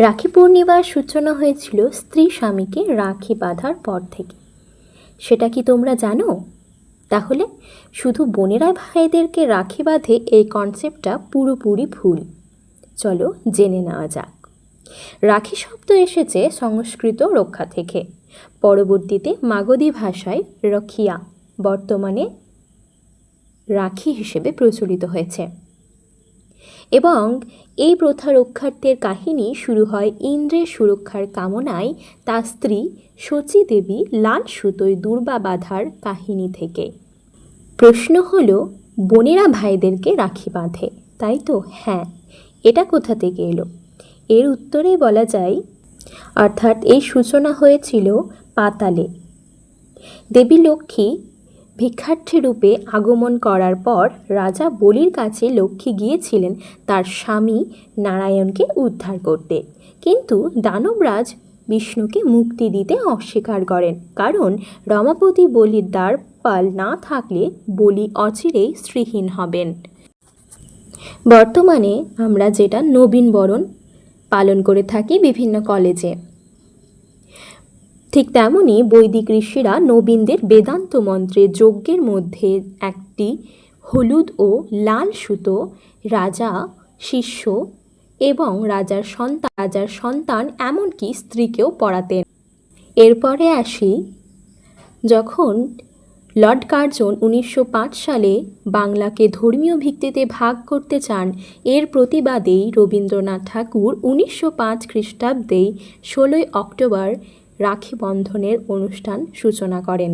রাখি পূর্ণিমার সূচনা হয়েছিল স্ত্রী স্বামীকে রাখি বাঁধার পর থেকে। সেটা কি তোমরা জানো? তাহলে শুধু বোনেরা ভাইদেরকে রাখি বাঁধে এই কনসেপ্টটা পুরোপুরি ভুল। চলো জেনে নেওয়া যাক। রাখি শব্দ এসেছে সংস্কৃত রক্ষা থেকে, পরবর্তীতে মাগধী ভাষায় রখিয়া বর্তমানে রাখি হিসেবে প্রচলিত হয়েছে। এবং এই প্রথা রক্ষার্থের কাহিনী শুরু হয় ইন্দ্রের সুরক্ষার কামনায় তার স্ত্রী শচী দেবী লাল সুতোয় দুর্বা বাঁধার কাহিনী থেকে। প্রশ্ন হলো, বোনেরা ভাইদেরকে রাখি বাঁধে, তাই তো? হ্যাঁ, এটা কোথা থেকে এলো? এর উত্তরে বলা যায়, অর্থাৎ এই সূচনা হয়েছিল পাতালে। দেবী লক্ষ্মী ভিক্ষার্থী রূপে আগমন করার পর রাজা বলির কাছে লক্ষ্মী গিয়েছিলেন তার স্বামী নারায়ণকে উদ্ধার করতে, কিন্তু দানবরাজ বিষ্ণুকে মুক্তি দিতে অস্বীকার করেন, কারণ রমাপতি বলির দ্বারপাল না থাকলে বলি অচিরেই স্ত্রীহীন হবেন। বর্তমানে আমরা যেটা নবীনবরণ পালন করে থাকি বিভিন্ন কলেজে, ঠিক তেমনই বৈদিক ঋষিরা নবীনদের বেদান্ত মন্ত্রে যজ্ঞের মধ্যে একটি হলুদ ও লাল সুতো রাজা, শিষ্য এবং রাজার সন্তান এমনকি স্ত্রীকেও পরাতেন। এরপরে আসি, যখন লর্ড কার্জন 1905 সালে বাংলাকে ধর্মীয় ভিত্তিতে ভাগ করতে চান, এর প্রতিবাদেই রবীন্দ্রনাথ ঠাকুর 1905 খ্রিস্টাব্দে 16 অক্টোবর রাখি বন্ধনের অনুষ্ঠান সূচনা করেন।